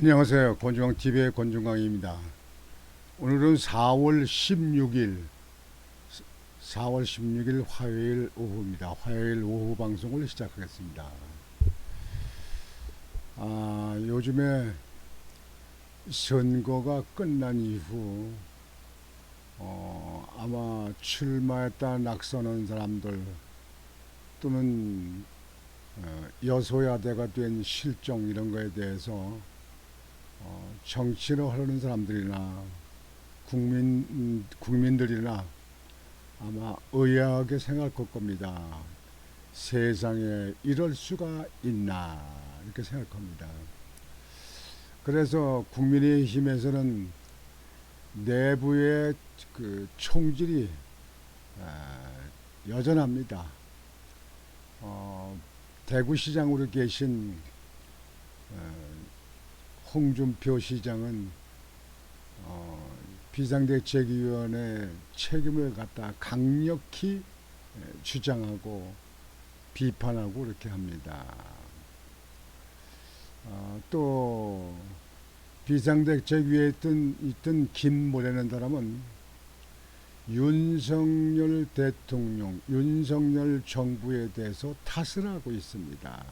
안녕하세요. 권중광TV의 권중광입니다. 오늘은 4월 16일 화요일 오후입니다. 화요일 오후 방송을 시작하겠습니다. 요즘에 선거가 끝난 이후 아마 출마했다 낙선한 사람들 또는 여소야대가 된 실정 이런 거에 대해서 정치를 하려는 사람들이나 국민들이나 아마 의아하게 생각할 겁니다. 세상에 이럴 수가 있나 이렇게 생각합니다. 그래서 국민의힘에서는 내부의 그 총질이 여전합니다. 대구시장으로 계신 홍준표 시장은 비상대책위원회 책임을 갖다 강력히 주장하고 비판하고 이렇게 합니다. 또 비상대책위에 있던 김모래라는 사람은 윤석열 대통령, 윤석열 정부에 대해서 탓을 하고 있습니다.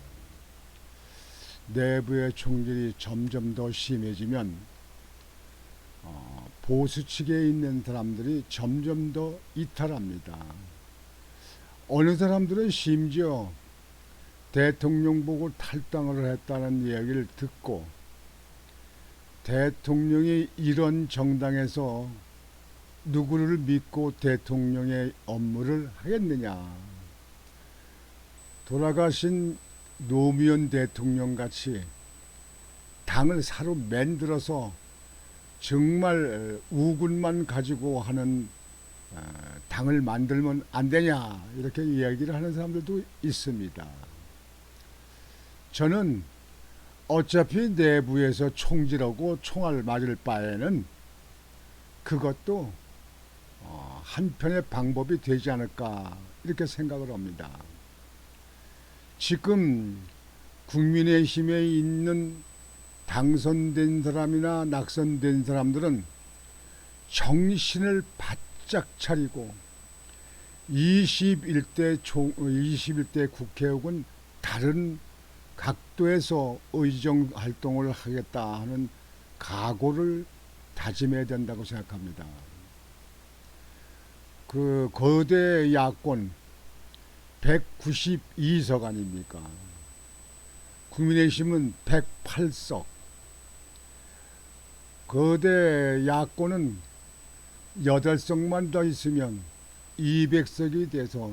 내부의 총질이 점점 더 심해지면 보수 측에 있는 사람들이 점점 더 이탈합니다. 어느 사람들은 심지어 대통령 보고 탈당을 했다는 이야기를 듣고 대통령이 이런 정당에서 누구를 믿고 대통령의 업무를 하겠느냐. 돌아가신 노무현 대통령 같이 당을 사로 만들어서 정말 우군만 가지고 하는 당을 만들면 안 되냐 이렇게 이야기를 하는 사람들도 있습니다. 저는 어차피 내부에서 총질하고 총알 맞을 바에는 그것도 한편의 방법이 되지 않을까 이렇게 생각을 합니다. 지금 국민의힘에 있는 당선된 사람이나 낙선된 사람들은 정신을 바짝 차리고 21대 국회 혹은 다른 각도에서 의정 활동을 하겠다 하는 각오를 다짐해야 된다고 생각합니다. 그 거대 야권 192석 아닙니까? 국민의힘은 108석. 거대 야권은 8석만 더 있으면 200석이 돼서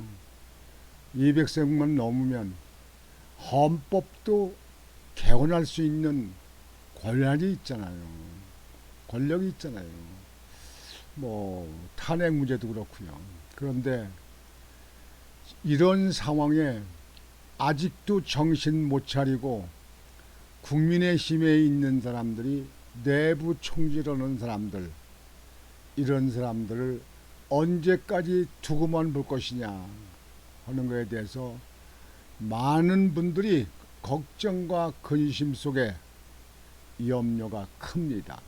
200석만 넘으면 헌법도 개헌할 수 있는 권한이 있잖아요. 권력이 있잖아요. 뭐 탄핵 문제도 그렇고요. 그런데 이런 상황에 아직도 정신 못 차리고 국민의힘에 있는 사람들이 내부 총질하는 사람들, 이런 사람들을 언제까지 두고만 볼 것이냐 하는 것에 대해서 많은 분들이 걱정과 근심 속에 염려가 큽니다.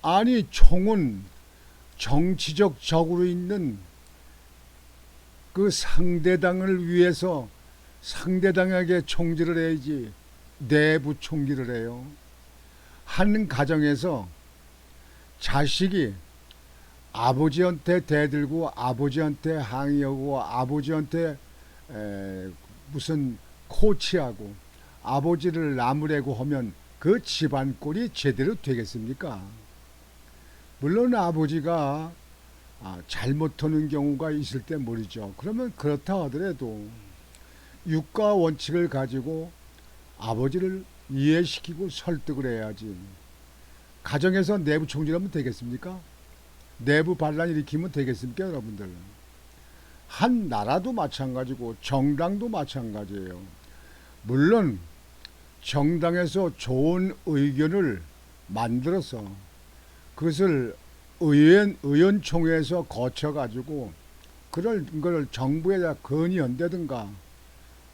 아니 총은 정치적 적으로 있는 그 상대당을 위해서 상대당에게 총질을 해야지 내부 총질을 해요. 한 가정에서 자식이 아버지한테 대들고 아버지한테 항의하고 아버지한테 무슨 코치하고 아버지를 나무래고 하면 그 집안 꼴이 제대로 되겠습니까? 물론 아버지가 잘못하는 경우가 있을 때 모르죠. 그러면 그렇다 하더라도 육가 원칙을 가지고 아버지를 이해시키고 설득을 해야지. 가정에서 내부 총질하면 되겠습니까? 내부 반란 일으키면 되겠습니까, 여러분들? 한 나라도 마찬가지고 정당도 마찬가지예요. 물론 정당에서 좋은 의견을 만들어서 그것을 의원총회에서 거쳐가지고 그걸 정부에다 건의한다든가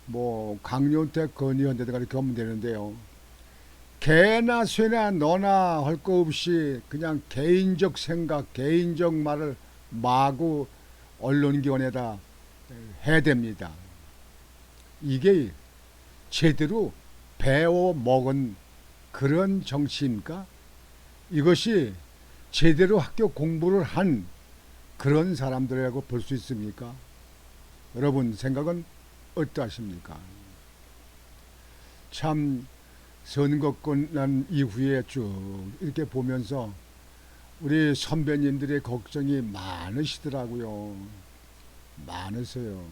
뭐 강요한테 건의한다든가 이렇게 하면 되는데요. 개나 쇠나 너나 할 거 없이 그냥 개인적 생각, 개인적 말을 마구 언론기관에다 해댑니다. 이게 제대로 배워 먹은 그런 정치입니까? 이것이 제대로 학교 공부를 한 그런 사람들이라고 볼 수 있습니까? 여러분 생각은 어떠하십니까? 참 선거 끝난 이후에 쭉 이렇게 보면서 우리 선배님들의 걱정이 많으시더라고요. 많으세요.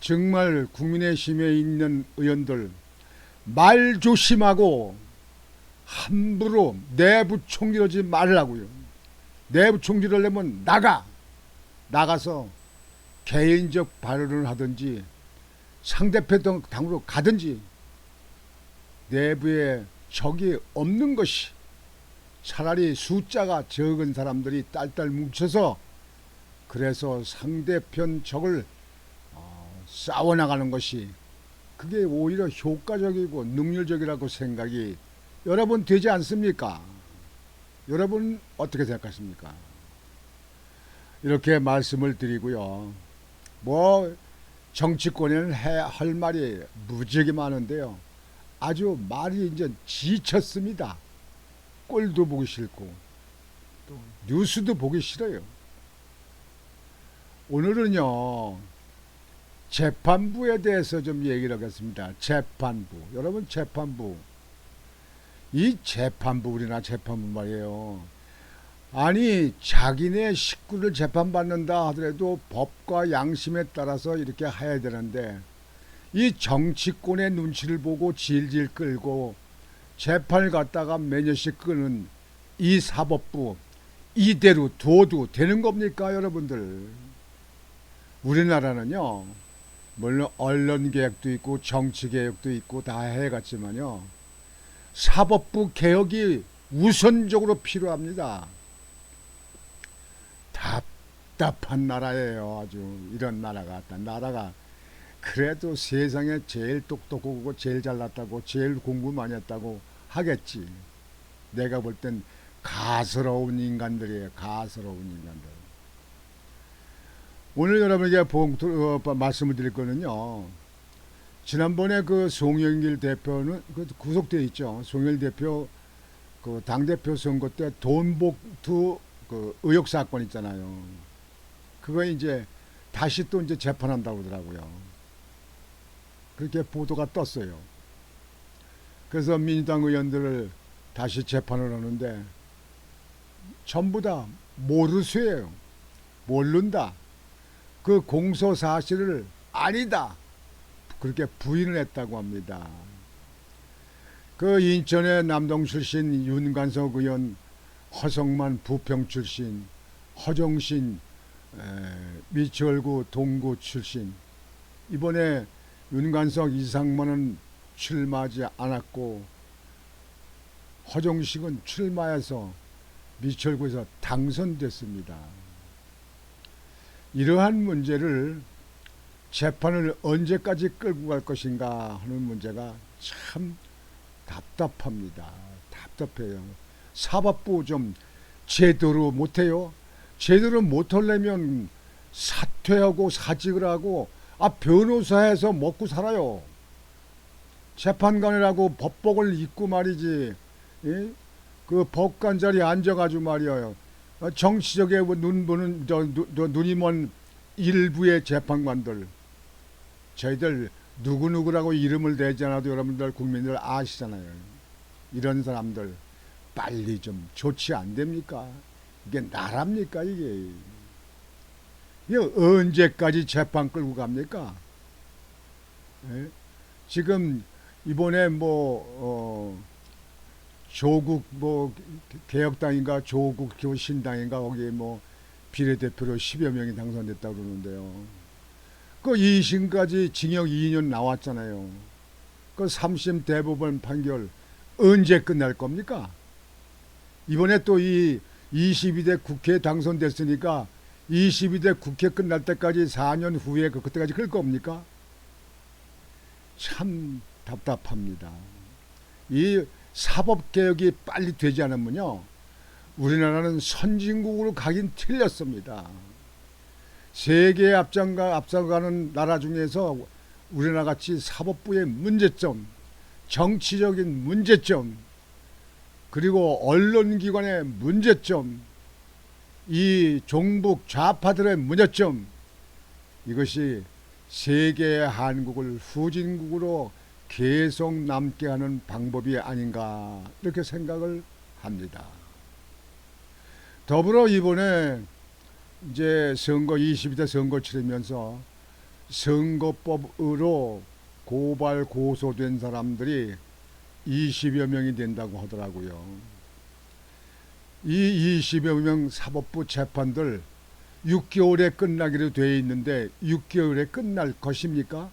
정말 국민의힘에 있는 의원들 말 조심하고 함부로 내부 총질하지 말라고요. 내부 총질하려면 나가서 개인적 발언을 하든지 상대편 당으로 가든지 내부에 적이 없는 것이 차라리 숫자가 적은 사람들이 딸딸 뭉쳐서 그래서 상대편 적을 싸워나가는 것이 그게 오히려 효과적이고 능률적이라고 생각이 여러분 되지 않습니까? 여러분 어떻게 생각하십니까? 이렇게 말씀을 드리고요. 뭐 정치권에는 할 말이 무지하게 많은데요. 아주 말이 이제 지쳤습니다. 꼴도 보기 싫고 또 뉴스도 보기 싫어요. 오늘은요 재판부에 대해서 좀 얘기를 하겠습니다. 재판부. 여러분 재판부. 이 재판부 우리나라 재판부 말이에요. 아니 자기네 식구를 재판받는다 하더라도 법과 양심에 따라서 이렇게 해야 되는데 이 정치권의 눈치를 보고 질질 끌고 재판을 갖다가 몇 년씩 끄는 이 사법부 이대로 둬도 되는 겁니까 여러분들? 우리나라는요 물론 언론개혁도 있고 정치개혁도 있고 다 해갔지만요 사법부 개혁이 우선적으로 필요합니다. 답답한 나라예요. 아주 이런 나라가 그래도 세상에 제일 똑똑하고 제일 잘났다고 제일 공부 많이 했다고 하겠지. 내가 볼 땐 가스러운 인간들이에요. 가스러운 인간들. 오늘 여러분에게 말씀을 드릴 거는요. 지난번에 그 송영길 대표는 구속되어 있죠. 송영길 대표 그 당대표 선거 때 돈복투 그 의혹 사건 있잖아요. 그거 이제 다시 또 이제 재판한다고 그러더라고요. 그렇게 보도가 떴어요. 그래서 민주당 의원들을 다시 재판을 하는데 전부 다 모르쇠예요. 모른다. 그 공소 사실을 아니다. 그렇게 부인을 했다고 합니다. 그 인천의 남동 출신 윤관석 의원, 허성만 부평 출신, 허정신 미추홀구 동구 출신. 이번에 윤관석 이상만은 출마하지 않았고 허정식은 출마해서 미추홀구에서 당선됐습니다. 이러한 문제를 재판을 언제까지 끌고 갈 것인가 하는 문제가 참 답답합니다. 답답해요. 사법부 좀 제대로 못해요. 제대로 못하려면 사퇴하고 사직을 하고 변호사해서 먹고 살아요. 재판관이라고 법복을 입고 말이지. 예? 그 법관 자리에 앉아가지고 말이에요. 정치적에 눈 보는 눈이 먼 일부의 재판관들. 저희들 누구누구라고 이름을 대지 않아도 여러분들 국민들 아시잖아요. 이런 사람들 빨리 좀 조치 안 됩니까? 이게 나랍니까 이게? 이게 언제까지 재판 끌고 갑니까? 예? 지금 이번에 조국 개혁당인가 조국 신당인가 거기에 비례대표로 10여 명이 당선됐다고 그러는데요. 그 2심까지 징역 2년 나왔잖아요. 그 3심 대법원 판결 언제 끝날 겁니까? 이번에 또 이 22대 국회에 당선됐으니까 22대 국회 끝날 때까지 4년 후에 그때까지 끌 겁니까? 참 답답합니다. 이 사법개혁이 빨리 되지 않으면요, 우리나라는 선진국으로 가긴 틀렸습니다. 세계에 앞서가는 나라 중에서 우리나라 같이 사법부의 문제점, 정치적인 문제점, 그리고 언론기관의 문제점, 이 종북 좌파들의 문제점, 이것이 세계의 한국을 후진국으로 계속 남게 하는 방법이 아닌가 이렇게 생각을 합니다. 더불어 이번에 이제 선거 22대 선거 치르면서 선거법으로 고발 고소된 사람들이 20여 명이 된다고 하더라고요. 이 20여 명 사법부 재판들 6개월에 끝나기로 되어 있는데 6개월에 끝날 것입니까?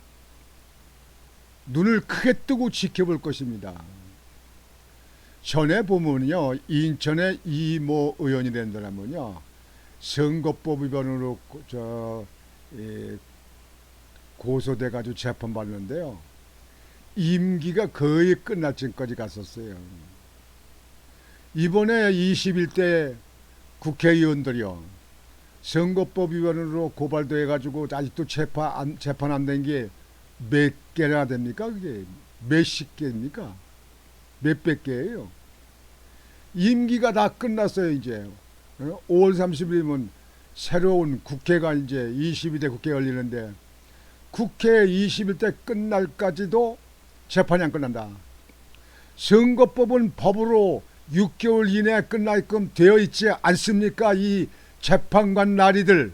눈을 크게 뜨고 지켜볼 것입니다. 전에 보면요, 인천의 이모 의원이 된 사람은요, 선거법 위반으로 고소돼 가지고 재판받는데요, 임기가 거의 끝날 쯤까지 갔었어요. 이번에 21대 국회의원들이요, 선거법 위반으로 고발돼 가지고 아직도 재판 안 된 게 몇 개나 됩니까? 그게 몇십 개입니까? 몇백 개예요. 임기가 다 끝났어요. 이제 5월 30일이면 새로운 국회가 이제 22대 국회 열리는데, 국회 21대 끝날까지도 재판이 안 끝난다. 선거법은 법으로 6개월 이내에 끝나게끔 되어 있지 않습니까? 이 재판관 나리들.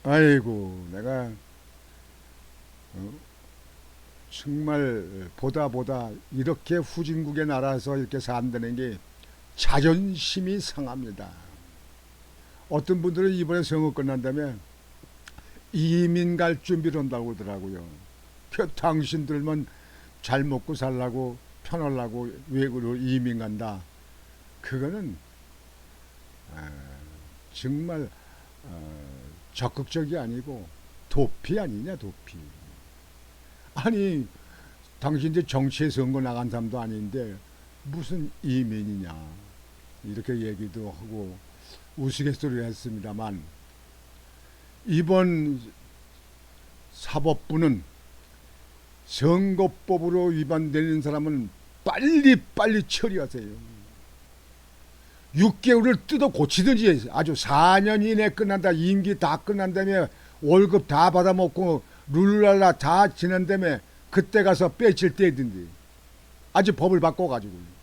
아이고, 내가 정말 보다 이렇게 후진국의 나라에서 이렇게 산다는 게 자존심이 상합니다. 어떤 분들은 이번에 선거 끝난 다음에 이민 갈 준비를 한다고 그러더라고요. 당신들만 잘 먹고 살라고 편하려고 외국으로 이민 간다. 그거는 정말 적극적이 아니고 도피 아니냐, 도피. 아니, 당신들 정치에 선거 나간 사람도 아닌데 무슨 이민이냐, 이렇게 얘기도 하고 우스갯소리를 했습니다만, 이번 사법부는 선거법으로 위반되는 사람은 빨리 처리하세요. 6개월을 뜯어 고치든지, 아주 4년 이내에 끝난다, 임기 다 끝난 다음에 월급 다 받아먹고 룰랄라 다 지난 다음에 그때 가서 빼칠 때든지, 아주 법을 바꿔가지고.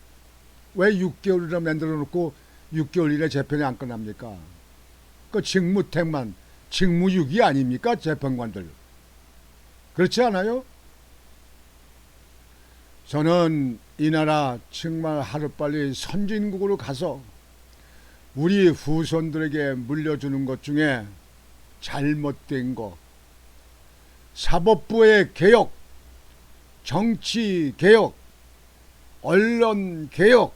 왜 6개월이나 만들어 놓고 6개월 이내 재판이 안 끝납니까? 그 직무택만, 직무유기 아닙니까? 재판관들. 그렇지 않아요? 저는 이 나라 정말 하루빨리 선진국으로 가서 우리 후손들에게 물려주는 것 중에 잘못된 거, 사법부의 개혁, 정치 개혁, 언론 개혁,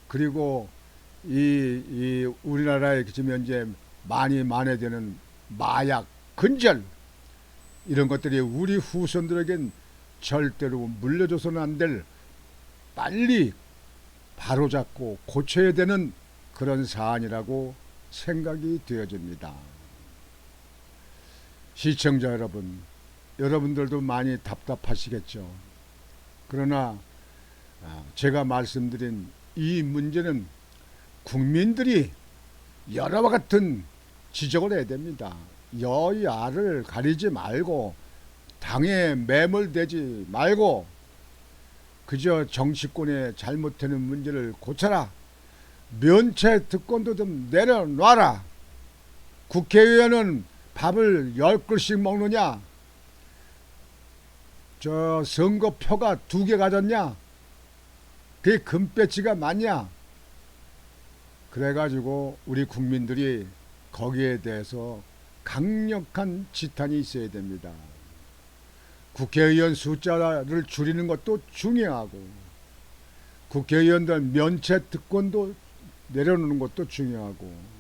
그리고 이 우리나라에 지금 현재 많이 만회되는 마약 근절, 이런 것들이 우리 후손들에겐 절대로 물려줘서는 안 될, 빨리 바로잡고 고쳐야 되는 그런 사안이라고 생각이 되어집니다. 시청자 여러분, 여러분들도 많이 답답하시겠죠. 그러나 제가 말씀드린 이 문제는 국민들이 여러와 같은 지적을 해야 됩니다. 여야를 가리지 말고, 당에 매몰되지 말고, 그저 정치권의 잘못되는 문제를 고쳐라. 면책 특권도 좀 내려놔라. 국회의원은 밥을 10그릇씩 먹느냐? 저 선거표가 2개 가졌냐? 그게 금배지가 맞냐? 그래가지고 우리 국민들이 거기에 대해서 강력한 지탄이 있어야 됩니다. 국회의원 숫자를 줄이는 것도 중요하고, 국회의원들 면책 특권도 내려놓는 것도 중요하고,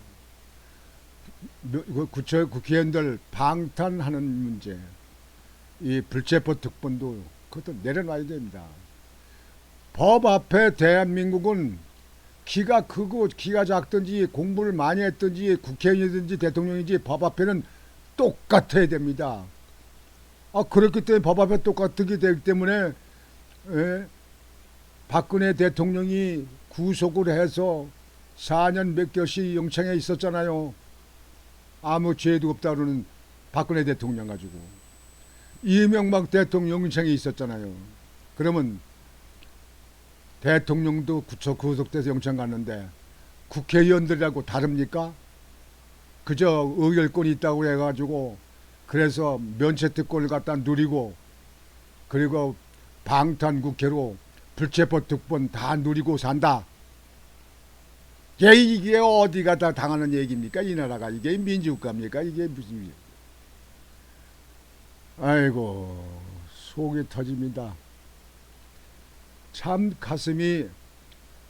국회의원들 방탄하는 문제, 이 불체포 특권도 그것도 내려놔야 됩니다. 법 앞에 대한민국은 키가 크고 키가 작든지 공부를 많이 했든지 국회의원이든지 대통령이든지 법 앞에는 똑같아야 됩니다. 그렇기 때문에 법 앞에 똑같게 되기 때문에 예, 박근혜 대통령이 구속을 해서 4년 몇 개월씩 영창에 있었잖아요. 아무 죄도 없다고는 박근혜 대통령 가지고. 이명박 대통령 영창에 있었잖아요. 그러면 대통령도 구속돼서 영창 갔는데 국회의원들이라고 다릅니까? 그저 의결권이 있다고 해가지고 그래서 면책특권을 갖다 누리고 그리고 방탄국회로 불체포 특권 다 누리고 산다. 이게 어디가 다 당하는 얘기입니까? 이 나라가 이게 민주국가입니까? 이게 무슨 아이고 속이 터집니다. 참 가슴이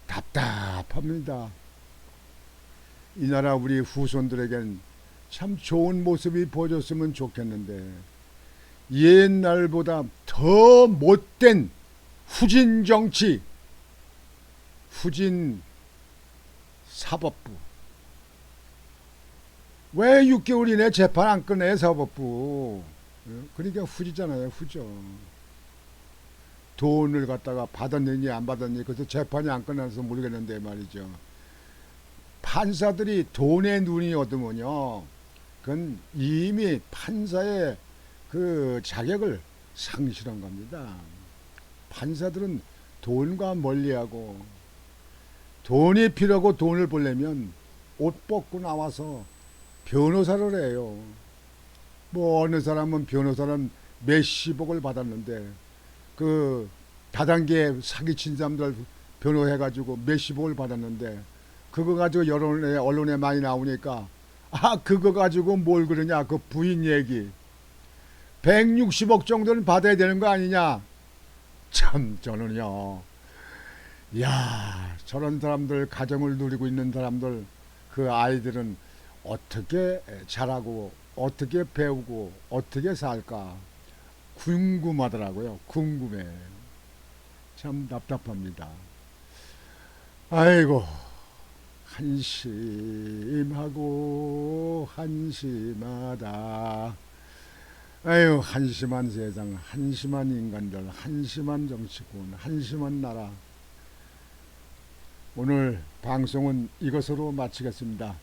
답답합니다. 이 나라 우리 후손들에겐 참 좋은 모습이 보여줬으면 좋겠는데 옛날보다 더 못된 후진 정치, 후진 사법부. 왜 6개월 이내 재판 안 끝내 사법부? 그러니까 후지잖아요. 후죠. 돈을 갖다가 받았느니 안 받았느니 그래서 재판이 안 끝나서 모르겠는데 말이죠. 판사들이 돈에 눈이 어두면요. 그건 이미 판사의 그 자격을 상실한 겁니다. 판사들은 돈과 멀리하고 돈이 필요하고 돈을 벌려면 옷 벗고 나와서 변호사를 해요. 뭐 어느 사람은 변호사는 몇십억을 받았는데 그 다단계 사기친 사람들 변호해가지고 몇십억을 받았는데 그거 가지고 언론에 많이 나오니까 그거 가지고 뭘 그러냐 그 부인 얘기 160억 정도는 받아야 되는 거 아니냐. 참 저는요 야 저런 사람들 가정을 누리고 있는 사람들 그 아이들은 어떻게 자라고 어떻게 배우고 어떻게 살까 궁금하더라고요. 궁금해. 참 답답합니다. 아이고 한심하고 한심하다. 아유 한심한 세상, 한심한 인간들, 한심한 정치권, 한심한 나라. 오늘 방송은 이것으로 마치겠습니다.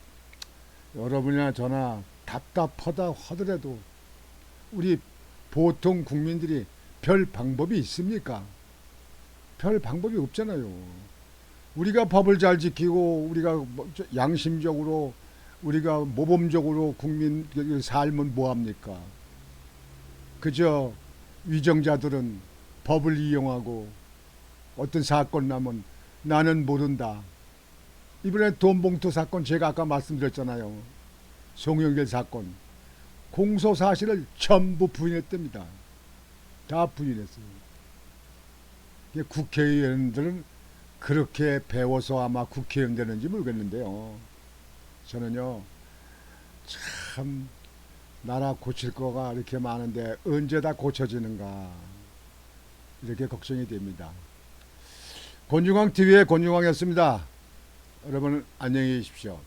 여러분이나 저나 답답하다 하더라도 우리 보통 국민들이 별 방법이 있습니까? 별 방법이 없잖아요. 우리가 법을 잘 지키고 우리가 양심적으로 우리가 모범적으로 국민 살면 뭐합니까? 그저 위정자들은 법을 이용하고 어떤 사건 나면 나는 모른다. 이번에 돈봉투 사건 제가 아까 말씀드렸잖아요. 송영길 사건. 공소 사실을 전부 부인했답니다. 다 부인했어요. 국회의원들은 그렇게 배워서 아마 국회의원 되는지 모르겠는데요. 저는요, 참, 나라 고칠 거가 이렇게 많은데 언제 다 고쳐지는가. 이렇게 걱정이 됩니다. 권중광TV의 권중광이었습니다. 여러분 안녕히 계십시오.